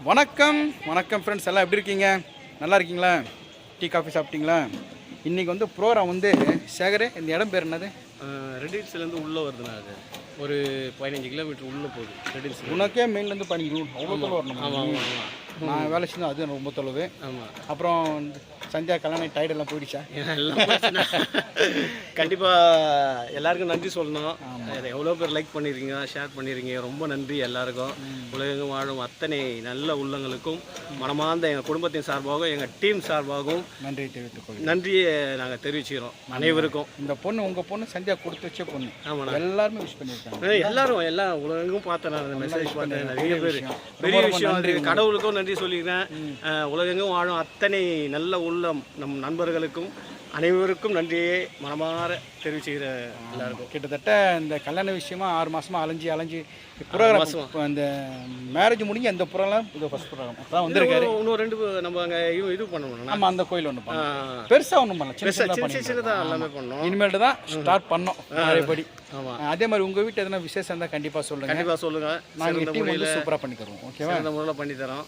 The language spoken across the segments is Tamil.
வணக்கம் வணக்கம் ஃப்ரெண்ட்ஸ், எல்லாம் எப்படி இருக்கீங்க? நல்லா இருக்கீங்களா? டீ காஃபி சாப்பிட்டீங்களா? இன்றைக்கி வந்து ப்ரோக்ராம் வந்து சேகர், இந்த இடம் பேர் என்னது? ரெட்டில்ஸ்லேருந்து உள்ளே வருதுண்ணா. அது ஒரு 15 கிலோமீட்டர் உள்ளே போகுது. ரெட்டில்ஸ் உனக்கே மெயின்லேருந்து 15 அவ்வளோ தொலைவு வரணும். ஆமாம். நான் வேலை செஞ்சு அது ரொம்ப தொலைவு. ஆமாம். அப்புறம் சந்தியா கல்யாணம் டைடெல்லாம் போயிடுச்சா? எல்லாம் கண்டிப்பாக எல்லாருக்கும் நன்றி சொல்லணும். எவ்வளோ பேர் லைக் பண்ணியிருக்கீங்க, ஷேர் பண்ணியிருக்கீங்க, ரொம்ப நன்றி எல்லாருக்கும். உலகெங்கும் வாழும் அத்தனை நல்ல உள்ளங்களுக்கும் மனமார்ந்த எங்கள் குடும்பத்தின் சார்பாகவும் எங்கள் டீம் சார்பாகவும் நன்றி தெரிவித்துக்கொள்கிறோம். நன்றியை நாங்கள் தெரிவிச்சுக்கிறோம் அனைவருக்கும். இந்த பொண்ணு உங்கள் பொண்ணு சந்தியா கொடுத்து வச்ச பொண்ணு. ஆமாம், எல்லாருமே விஷ் பண்ணியிருக்காங்க. எல்லாம் உலகெங்கும் பார்த்தேன். நான் மெசேஜ் பார்த்தேன். நிறைய பேர் பெரிய விஷயம். அது கடவுளுக்கும் நன்றி சொல்லிக்கிறேன். உலகெங்கும் வாழும் அத்தனை நல்ல உள்ளம் நம் நண்பர்களுக்கும் அனைவருக்கும் நன்றியை மனமாற தெரிவிச்சுக்கிற எல்லாருக்கும். கிட்டத்தட்ட இந்த கல்யாண விஷயமா 6 மாதமாக அலைஞ்சி ப்ரோக்ராம் இந்த மேரேஜ் முடிஞ்சு அந்த ப்ரோக்ராம் இது ஃபஸ்ட் ப்ரோக்ராம் அப்போ வந்துருக்காரு. இன்னும் 2 நம்ம அங்கே இது பண்ணணும். நம்ம அந்த கோயில் ஒன்று பண்ணோம். பெருசாக ஒன்றும் பண்ணல, சின்ன தான் எல்லாமே பண்ணோம். இனிமேல் தான் ஸ்டார்ட் பண்ணோம் படி. ஆமாம். அதே மாதிரி உங்கள் வீட்டு எதனா விசேஷம் இருந்தால் கண்டிப்பாக சொல்லுங்கள். நாங்கள் டீம் வந்து சூப்பராக பண்ணி தருவோம். ஓகேவா? இந்த முறையில் பண்ணி தரோம்.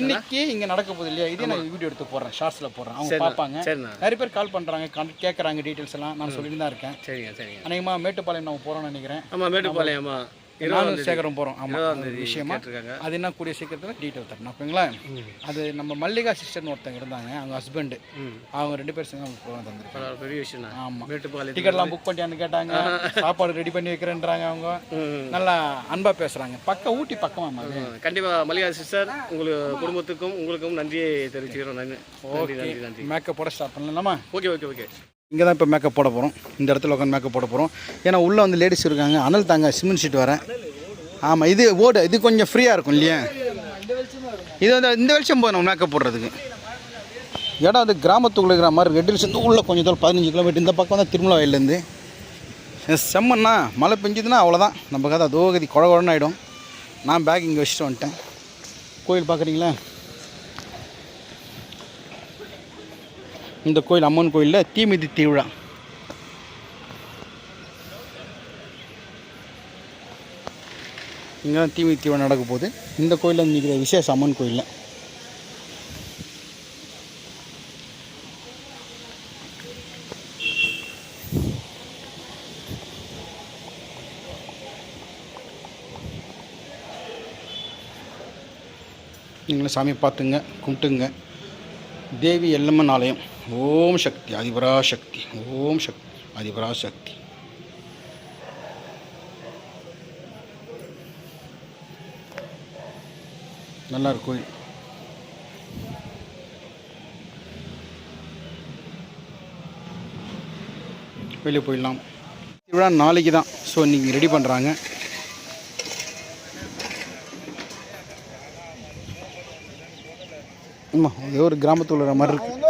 இன்னைக்கு இங்கே நடக்க போகுது இல்லையா? இதே நான் வீடியோ எடுத்து போடுறேன், ஷார்ட்ஸில் போடுறேன். அவங்க பார்ப்பாங்க. நிறைய பேர் கால் பண்ணுறாங்க, கேட்குறாங்க டீட்டெயில்ஸ் எல்லாம். நான் சொல்லிட்டு தான் இருக்கேன். சரிங்க. அநேகமாக மேட்டுப்பாளையம் நம்ம போகிறோம்னு நினைக்கிறேன். ஆமாம், மேட்டுப்பாளையமா நானும் சேகரம் போகிறோம். ஆமாம், விஷயமா அது என்ன கூடிய சீக்கிரத்தில் டீட்டெயில் தரணும். ஓகேங்களா? அது நம்ம மல்லிகா சிஸ்டர்னு ஒருத்தங்க இருந்தாங்க, அவங்க ஹஸ்பண்டு. அவங்க 2 பேர் சேர்ந்து அவங்க ப்ரோக்ராம் தந்துருக்காங்க. பெரிய விஷயம். ஆமாம், மேட்டுப்பாளையம் டிக்கெட்லாம் புக் பண்ணியான்னு கேட்டாங்க. சாப்பாடு ரெடி பண்ணி வைக்கிறேன்றாங்க. அவங்க நல்லா அன்பாக பேசுகிறாங்க. பக்கம் ஊட்டி பக்கமாக. கண்டிப்பாக மல்லிகா சிஸ்டர், உங்களுக்கு குடும்பத்துக்கும் உங்களுக்கும் நன்றியை தெரிவிச்சுக்கிறோம். நன்றி. மேக்கப்போட ஸ்டார்ட் பண்ணலாமா? ஓகே. இங்கே தான் இப்போ மேக்கப் போட போகிறோம். இந்த இடத்துல உட்காந்து மேக்கப் போட போகிறோம். ஏன்னா உள்ளே வந்து லேடிஸ் இருக்காங்க. அனல் தாங்க சிமெண்ட் ஷீட் வரேன். ஆமாம், இது இது கொஞ்சம் ஃப்ரீயாக இருக்கும் இல்லையா? இது வந்து இந்த வெளிச்சம் போதும் மேக்கப் போடுறதுக்கு. இடம் அது கிராமத்துக்குள்ளே இருக்கிற மாதிரி. ரெட்டில்ஸ் உள்ளே கொஞ்சம் தூரம் 15 கிலோமீட்டர். இந்த பக்கம் தான் திருமலா வயல்லேருந்து. செம்மண்ணா மழை பெஞ்சுதுன்னா அவ்வளோதான், நம்ம கதை தோகதி குழன்னு ஆகிடும். நான் பேக் இங்கே வச்சுட்டு வந்துட்டேன். கோயில் பார்க்குறீங்களா? இந்த கோயில் அம்மன் கோயிலில் தீமிதி திருவிழா. இங்கே தான் தீமிதி திருவிழா நடக்க போகுது. இந்த கோயிலில் நிற்கிற விசேஷ அம்மன் கோயிலில். நீங்களும் சாமி பார்த்துங்க, கும்பிட்டுங்க. தேவி எல்லம்மன் ஆலயம். ஓம் சக்தி ஆதிபராசக்தி. ஓம் சக்தி ஆதிபராசக்தி. நல்லா இருக்கு கோயில். வெளியே போயிடலாம். திருவிழா நாளைக்கு தான். ஸோ இன்றைக்கி ரெடி பண்ணுறாங்க. ஆமாம், ஏதோ ஒரு கிராமத்தில் உள்ள மாதிரி இருக்குது.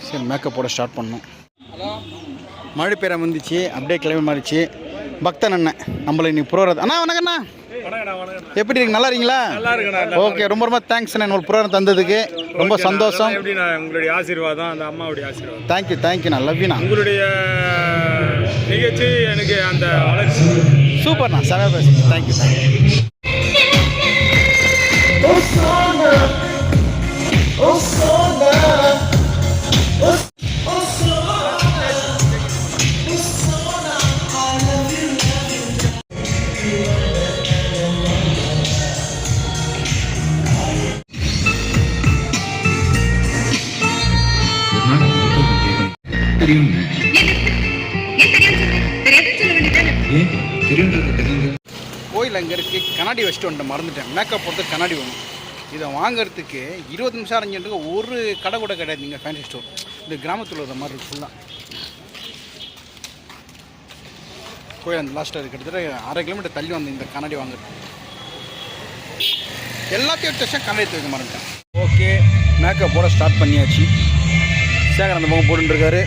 சரி, மேக்கப் போட ஸ்டார்ட் பண்ணோம். மழை பெய்ய வந்துச்சு, அப்படியே கிளம்பி மாறிச்சு. பக்தன் அண்ணன் நம்மளை இன்னைக்கு ப்ரோக்ராம். அண்ணா வணக்கண்ணா, எப்படி இருக்கு? நல்லா இருக்கீங்களா? ஓகே, ரொம்ப தேங்க்ஸ் அண்ணா, உங்களுக்கு ப்ரோக்ராம் தந்ததுக்கு ரொம்ப சந்தோஷம். உங்களுடைய ஆசீர்வாதம், அந்த அம்மாவுடைய ஆசீர்வாதம். தேங்க்யூண்ணா, லவ்யூண்ணா. உங்களுடைய நிகழ்ச்சி எனக்கு அந்த வளர்ச்சி சூப்பர்ண்ணா, செமையாக பேசுங்க. தேங்க்யூ. கோயில் அங்கே இருக்குது. கண்ணாடி வச்சுட்டு வந்துட்டு மறந்துட்டேன். மேக்கப் போடுறதுக்கு கண்ணாடி வேணும். இதை வாங்கிறதுக்கு 20 நிமிஷம் அரைஞ்சிட்டு ஒரு கடை கூட கிடையாது. நீங்கள் ஃபேன்சி ஸ்டோர் இந்த கிராமத்தில் இருக்கிற மாதிரி இருக்குது ஃபுல்லாக. கோயில் அந்த லாஸ்ட்டாக இருக்குது. கிட்டத்தட்ட 1/2 கிலோமீட்டர் தள்ளி வந்து இந்த கண்ணாடி வாங்குறது. எல்லாத்தையும் எடுத்து கண்ணாடி வைக்க மறந்துட்டேன். ஓகே, மேக்கப் போட ஸ்டார்ட் பண்ணியாச்சு. சேகர் அந்த பக்கம் போட்டுருக்காரு.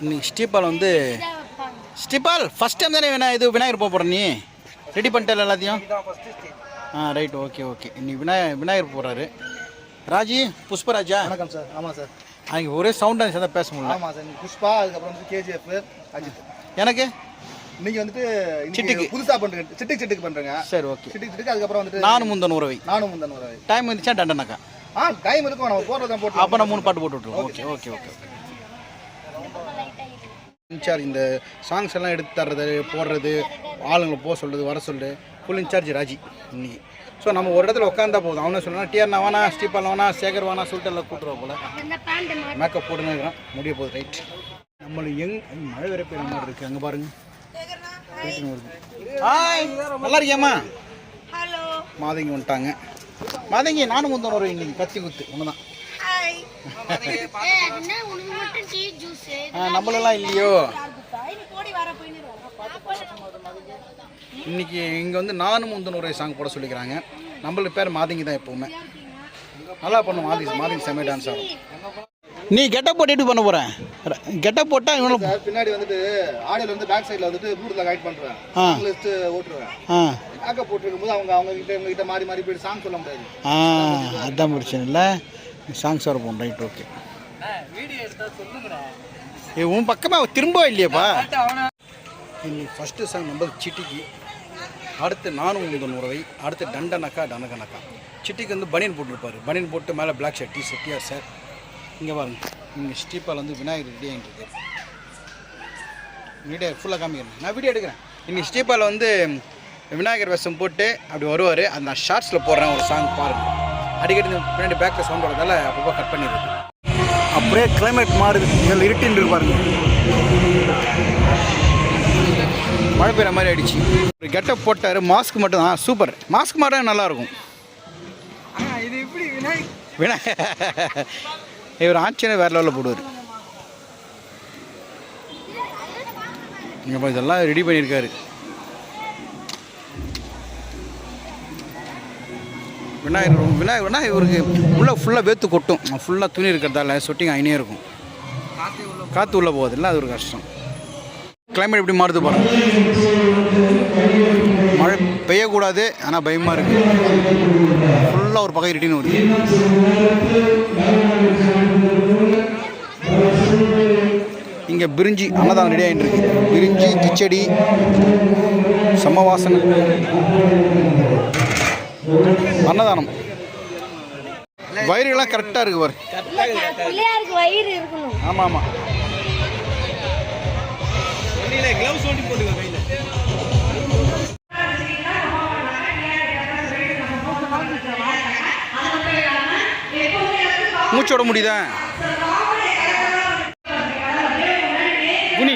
இன்னைக்கு ஸ்டீபால் வந்து ஃபஸ்ட் டைம் தானே விநாயகர் போக போகிறேன். நீ ரெடி பண்ணிட்டல எல்லாத்தையும்? Right, okay. இன்னைக்கு விநாயகர் போகிறாரு. ராஜி, புஷ்பராஜா. வணக்கம் சார். ஆமாம் சார். அங்கே ஒரே சவுண்டாக சேர்ந்தா பேச முடியல. ஆமாம் சார். புஷ்பா, அதுக்கப்புறம் வந்து கேஜிஎஃப், அஜித். எனக்கு இன்னைக்கு வந்துட்டு சிட்டுக்கு. புதுசா பண்றேன், சிட்டுக்கு பண்றேங்க. சரி ஓகே. சிட்டுக்கு அதுக்கப்புறம் வந்துட்டு நானும் முந்தன் உறவை நானும் முந்தன் உறவை. டைம் வந்துச்சா டண்டனக்கா டைம் இருக்கும், நம்ம போடுறதான் போட்டு. அப்போ நான் 3 பாட்டு போட்டு விட்ருவோம். Okay okay okay. இன்சார்ஜ் இந்த சாங்ஸ் எல்லாம் எடுத்து தர்றது, போடுறது, ஆளுங்களை போக சொல்கிறது, வர சொல்கிறது, ஃபுல் இன்சார்ஜ் ராஜி இன்னைக்கு. ஸோ நம்ம ஒரு இடத்துல உட்காந்தா போதும். அவனே சொல்லலாம் டிஆர் நவானா, ஸ்டீபால் நவானா, சேகர் வானா சொல்லிட்டு எல்லாம் கூட்டுருவோம் போல். மேக்கப் போட்டுன்னு இருக்கிறான், முடிய போகுது. ரைட். நம்மளுக்கு மழை வேற பெய்யுற மாதிரி இருக்குது. அங்கே பாருங்க ஹாய், நல்லா இருக்கியாம்மா? ஹலோ மாதங்கி வந்துட்டாங்க. மாதங்கி நானும் முந்தன் வருவேன் இன்னைக்கு. கத்தி குத்து ஒன்று தான். நம்மளெல்லாம் இல்லையோ இன்னைக்கு இங்கே வந்து நானும் முந்தன் ஒரு சாங் போட சொல்லிக்கிறாங்க. நம்மளுக்கு பேர் மாதங்கி தான் எப்போவுமே. நல்லா பண்ணும் மாதங்கி செம்ம டான்ஸ் ஆகும். நீ கெட்டப் போட்டு எப்படி பண்ண போகிறேன்? கெட்டப் போட்டால் இவனை பின்னாடி வந்துட்டு ஆடியோல வந்து பேக் சைடில் வந்துட்டு ப்ளூடூத்ல கைட் பண்ணுறேன், லிஸ்ட் ஓட்டுருவேன். மேக்கப் போட்டுருக்கும் போது அவங்க மாறி மாறி போயிட்டு சாங் சொல்ல முடியாது. அதுதான் பிரச்சனை இல்லை. சாங்ஸ் வர போகும். Right okay. உன் பக்கமாக திரும்ப இல்லையாப்பா? இன்னைக்கு ஃபஸ்ட்டு சாங் நம்மளுக்கு சிட்டிக்கு, அடுத்து நானும் முந்தன் உறவை, அடுத்து டண்டனக்கா டனகனக்கா. சிட்டிக்கு வந்து பனியன் போட்டுருப்பார். பனியன் போட்டு மேலே black shirt T shirt TR sir. இங்கே பாருங்க, இங்கே ஸ்டீப்பால் வந்து விநாயகர் ரெடி ஆகிட்டு இருக்கு. வீடியோ ஃபுல்லாக காமிக்கிறேன், நான் வீடியோ எடுக்கிறேன். இன்னைக்கு ஸ்டீப்பால் வந்து விநாயகர் வேஷம் போட்டு அப்படி வருவார். அது நான் ஷார்ட்ஸில் போடுறேன். ஒரு சாங் பாருங்கள். அடிக்கடி பின்னாடி பேக்கில் சவுண்ட் வரதால அப்பப்போ கட் பண்ணிடுது. அப்படியே கிளைமேட் மாறுது. இதில் இருட்டின்னு இருப்பாருங்க, மழை பெய்கிற மாதிரி ஆயிடுச்சு. ஒரு கெட்டப் போட்டார். மாஸ்க் மட்டும் தான் சூப்பர். மாஸ்க் மாட்ட நல்லாயிருக்கும். இது எப்படி விநாயகர் இவர் ஆட்சியை வேறு லெவலில் போடுவார். இங்கே இதெல்லாம் ரெடி பண்ணியிருக்காரு. விநாயகர்னா இவருக்கு உள்ளே ஃபுல்லாக வேத்து கொட்டும். ஃபுல்லாக துணி இருக்கிறதால சொட்டிங் ஆகினே இருக்கும். காற்று உள்ளே போகுதில்ல, அது ஒரு கஷ்டம். கிளைமேட் எப்படி மாறுது பாருங்க. மழை பெய்யக்கூடாது, ஆனால் பயமாக இருக்குது. ஃபுல்லாக ஒரு பக்கம் இருட்டின்னு வருது. இங்கே பிரிஞ்சி அன்னதானம் ரெடி ஆகிட்டு இருக்கு. பிரிஞ்சி கிச்சடி செம்ம வாசனை. அன்னதானம் வயிறுலாம் கரெக்டாக இருக்கு பாரு. ஆமாம் ஆமாம். மூச்சோட முடியுதா குனி?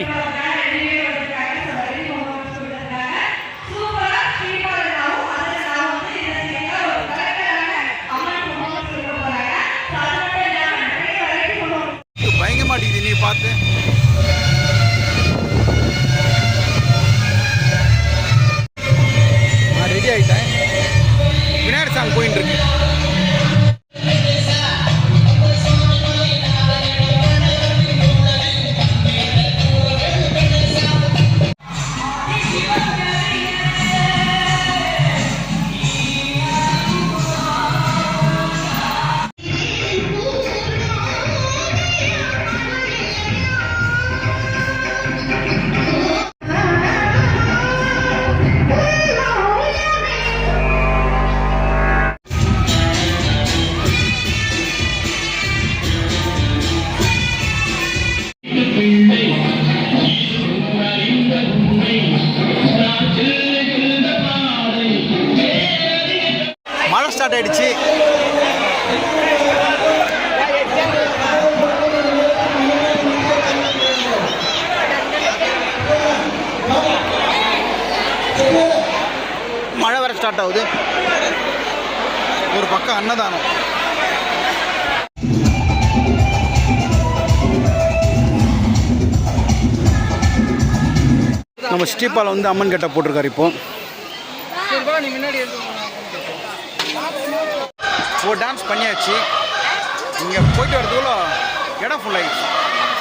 பயங்க மாட்டேங்குது நீ பார்த்து. நான் ரெடி ஆகிட்டேன். விநாயகர் சாங் போயின்னு இருக்கு. மழை ஸ்டார்ட் ஆயிடுச்சு. மழை வர ஸ்டார்ட் ஆகுது. ஒரு பக்கம் அன்னதானம். நம்ம ஸ்டீப்பால் வந்து அம்மன் கட்ட போட்டிருக்காரு. இப்போ ஒரு டான்ஸ் பண்ணியாச்சு. இங்கே போயிட்டு வரதுக்குள்ள இடம் ஃபுல் ஆகிடுச்சு.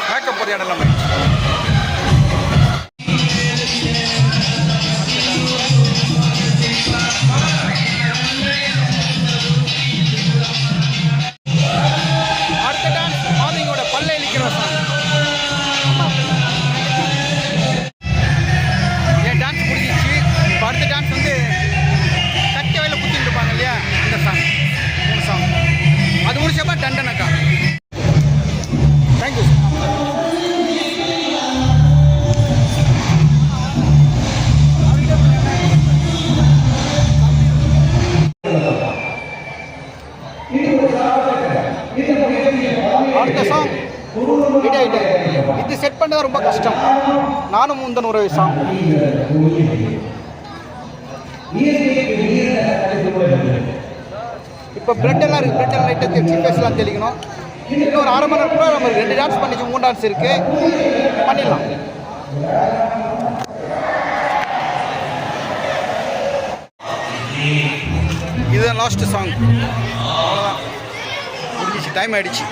மேக்கப் போகிற இடம் எல்லாம் ஆயிடுச்சு. அடுத்த டான்ஸ் மாதங்களோட பல்லை இழிக்கிற சாங். பாட்டு தான் ரொம்ப கஷ்டம். நானும் முந்தன் உறவை சாங். இப்போ பிரெட் எல்லாம் இருக்குது. பிரெட் எல்லாம் லைட்டாக தேய்ச்சி ஃபேஸ்லாம் தெளிக்கணும். இன்னொரு அரை மணி நேரம் கூட நம்ம 2 டான்ஸ் பண்ணிச்சு, 3 டான்ஸ் இருக்குது, பண்ணிடலாம். இதுதான் லாஸ்ட்டு சாங். அவ்வளோதான், முடிஞ்சிச்சு, டைம் ஆகிடுச்சு.